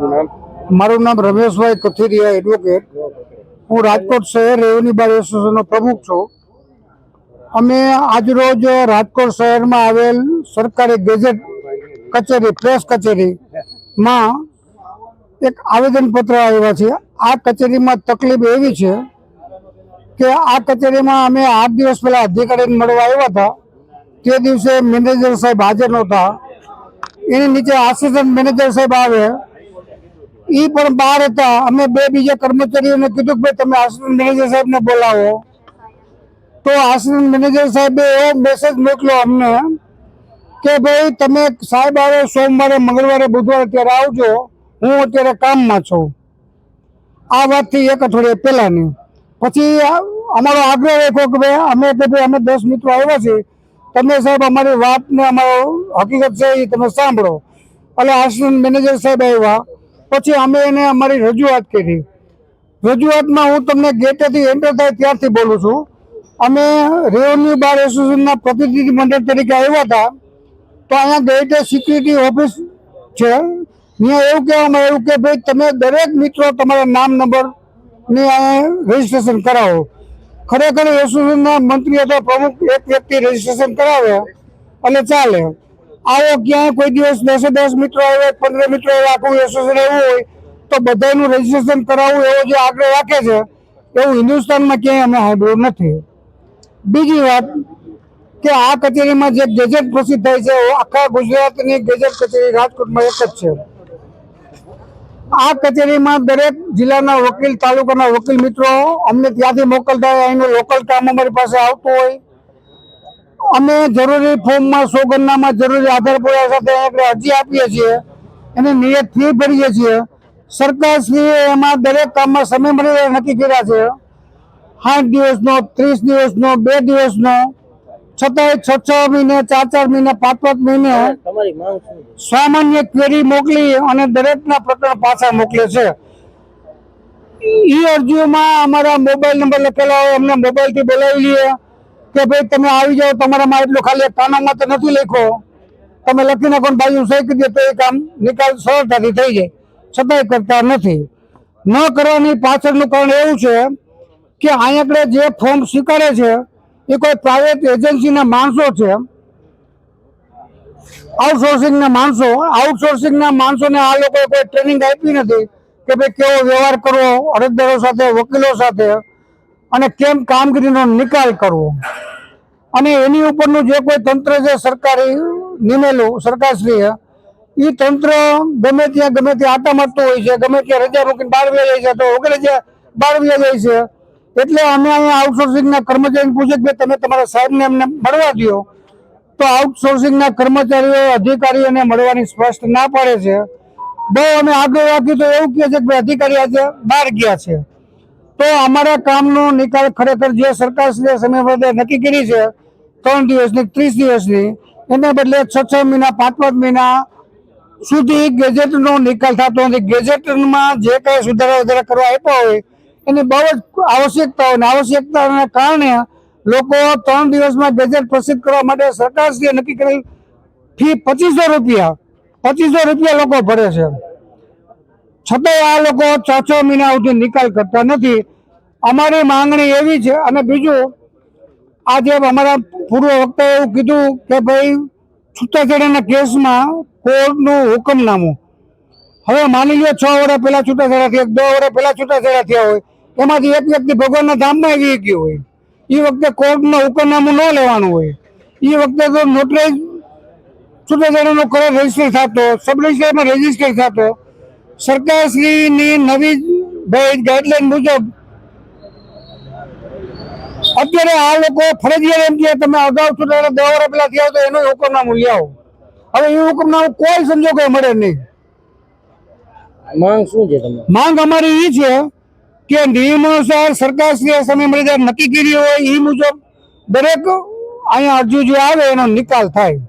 મારું નામ રમેશભાઈ કથિરિયા એડવોકેટ. હું રાજકોટ શહેર રેવન્યુ બાર એસોસિએશનનો પ્રમુખ છું. અમે આજરોજ રાજકોટ શહેરમાં આવેલ સરકારી ગેઝેટ કચેરી પ્રેસ કચેરીમાં એક આવેદનપત્ર આવ્યા છે. આ કચેરીમાં તકલીફ એવી છે કે આ કચેરીમાં અમે 8 દિવસ પહેલા અધિકારીને મળવા આવ્યા હતા. તે દિવસે મેનેજર સાહેબ હાજર નહોતા. એની નીચે આસિસ્ટન્ટ મેનેજર સાહેબ આવે, એ પણ બહાર હતા. અમે બે બીજા કર્મચારીઓને કીધું કે ભાઈ તમે આસિસ્ટન્ટ મેનેજર સાહેબને બોલાવો. તો આસિસ્ટન્ટ મેનેજર સાહેબે એવો મેસેજ મોકલ્યો અમને કે ભાઈ તમે સાહેબ આવે સોમવારે, મંગળવારે, બુધવારે ત્યારે આવજો, હું અત્યારે કામમાં છું. આ વાતથી એક અઠવાડિયા પહેલાની. પછી અમારો આગ્રહ રાખ્યો કે ભાઈ અમે 10 મિત્રો આવ્યા છીએ, તમે સાહેબ અમારી વાતને અમારો હકીકત છે એ તમે સાંભળો. એટલે આસિસ્ટન્ટ મેનેજર સાહેબ આવ્યા. પછી અમે એને અમારી રજૂઆત કરી. રજૂઆતમાં હું તમને ગેટેથી એન્ટર થાય ત્યારથી બોલું છું. અમે રેવન્યુ બાર એસોસિએશનના પ્રતિનિધિ મંડળ તરીકે આવ્યા હતા. તો અહીંયા ગેટે સિક્યુરિટી ઓફિસ છે. ત્યાં એવું કહેવામાં આવ્યું કે ભાઈ તમે દરેક મિત્રો તમારા નામ નંબરની અહીંયા રજીસ્ટ્રેશન કરાવો. ખરેખર એસોસિએશનના મંત્રી અથવા પ્રમુખ એક વ્યક્તિ રજીસ્ટ્રેશન કરાવે એટલે ચાલે. આવો ક્યાંય કોઈ દિવસ 10 મિત્રો આવે, 15 મિત્રો આવે, આખું એસોસિએશન એવું હોય તો બધાનું રજીસ્ટ્રેશન કરાવવું એવો જે આગ્રહ રાખે છે એવું હિન્દુસ્તાનમાં ક્યાંય અમે સાંભળ્યું નથી. બીજી વાત કે આ કચેરીમાં જે ગેજેટ પ્રસિદ્ધ થાય છે, આખા ગુજરાતની ગેજેટ કચેરી રાજકોટમાં એક જ છે. આ કચેરીમાં દરેક જિલ્લાના વકીલ, તાલુકાના વકીલ મિત્રો અમને ત્યાંથી મોકલતા હોય. અહીંનું લોકલ કામ અમારી પાસે આવતું હોય. અમે જરૂરી ફોર્મમાં, સોગંદનામાં જરૂરી આધાર પુરાવા સાથે આપણે અરજી આપીએ છીએ, એની નિયત ફી ભરીએ છીએ. સરકારશ્રીએ એમાં દરેક કામમાં સમય મર્યાદા નક્કી કર્યા છે. 60 દિવસનો, 30 દિવસનો, 2 દિવસનો, છતાંય 6 મહિને, 4 મહિને, 5 મહિને સામાન્ય ક્વેરી મોકલી અને દરેકના પ્રકરણ પાછા મોકલે છે. એ અરજીઓમાં અમારા મોબાઈલ નંબર લખેલા હોય, અમને મોબાઈલથી બોલાવી લઈએ કે ભાઈ તમે આવી જાઓ, તમારામાં એટલું ખાલી કાનામાં તો નથી લખ્યો, તમે લખી નાખો બાજુ સહી કરી દે તો એ કામ નિકાલ સરળતાથી થઈ જાય. છતાંય કરતા નથી. ન કરવાની પાછળનું કારણ એવું છે કે અહીંયા જે ફોર્મ સ્વીકારે છે એ કોઈ પ્રાઇવેટ એજન્સીના માણસો છે, આઉટસોર્સિંગના માણસોને આ લોકોએ કોઈ ટ્રેનિંગ આપી નથી કે ભાઈ કેવો વ્યવહાર કરવો અરજદારો સાથે, વકીલો સાથે, અને કેમ કામગીરીનો નિકાલ કરવો. અને એની ઉપરનું જે કોઈ તંત્ર છે સરકારી નિમેલું સરકારશ્રીએ, એ તંત્ર ગમે ત્યાં આટા મારતું હોય છે, ગમે ત્યાં રજા મૂકીને બહાર વ્યા જાય છે, તો વગેરે જે બહાર વ્યા જાય છે. એટલે અમે અહીંયા આઉટસોર્સિંગના કર્મચારીને પૂછે કે તમે તમારા સાહેબને એમને મળવા દો, તો આઉટસોર્સિંગના કર્મચારીઓ અધિકારીઓને મળવાની સ્પષ્ટ ના પાડે છે. બહુ અમે આગળ રાખ્યું તો એવું કહે છે કે અધિકારી આજે બહાર ગયા છે. તો અમારા કામનો નિકાલ ખરેખર જે સરકારશ્રીએ સમયમર્યાદા નક્કી કરી છે 3 દિવસની, 30 દિવસની, એને બદલે 6 મહિના, 5 મહિના સુધી ગેજેટનો નિકાલ થતો નથી. ગેજેટમાં જે કાંઈ સુધારા વધારા કરવા આપ્યા હોય એની બહુ જ આવશ્યકતા હોય, અને આવશ્યકતાના કારણે લોકો 3 દિવસમાં ગેજેટ પ્રસિદ્ધ કરવા માટે સરકારશ્રીએ નક્કી કરેલ ફી 2500 રૂપિયા લોકો ભરે છે. છતાંય આ લોકો 6 મહિના સુધી નિકાલ કરતા નથી. અમારી માંગણી એવી છે. અને બીજું, આજે અમારા પૂર્વ વક્તાએ એવું કીધું કે ભાઈ છૂટાછેડાના કેસમાં કોર્ટનું હુકમનામું, હવે માની લો 6 વર્ષ પહેલા છૂટાછેડા થયા, 2 વર્ષ પહેલા છૂટાછેડા થયા હોય, એમાંથી એક વ્યક્તિ ભગવાનના ધામમાં આવી ગયો હોય, એ વખતે કોર્ટનું હુકમનામું ન લેવાનું હોય. એ વખતે તો નોટરાઇઝ છૂટાછેડાનો કરાર રજીસ્ટર થતો, સબ રજિસ્ટરમાં રજીસ્ટર થતો. સરકારશ્રીની નવી ગાઈડલાઈન મુજબ અત્યારે આ લોકો ફરજિયાત એમ કે તમે અગાઉ છૂટાછેડા 2 વર્ષ પહેલા થયા તો એનું હુકમનામું લઈ આવો. હવે એ હુકમનામું કોઈ સંજોગે મળે નહીં. માંગ શું છે તમારી? માંગ અમારી એ છે કે નિયમાનુસાર સરકારશ્રીએ સમયમર્યાદા નક્કી કરી હોય એ મુજબ દરેક અહીંયા અરજી જે આવે એનો નિકાલ થાય.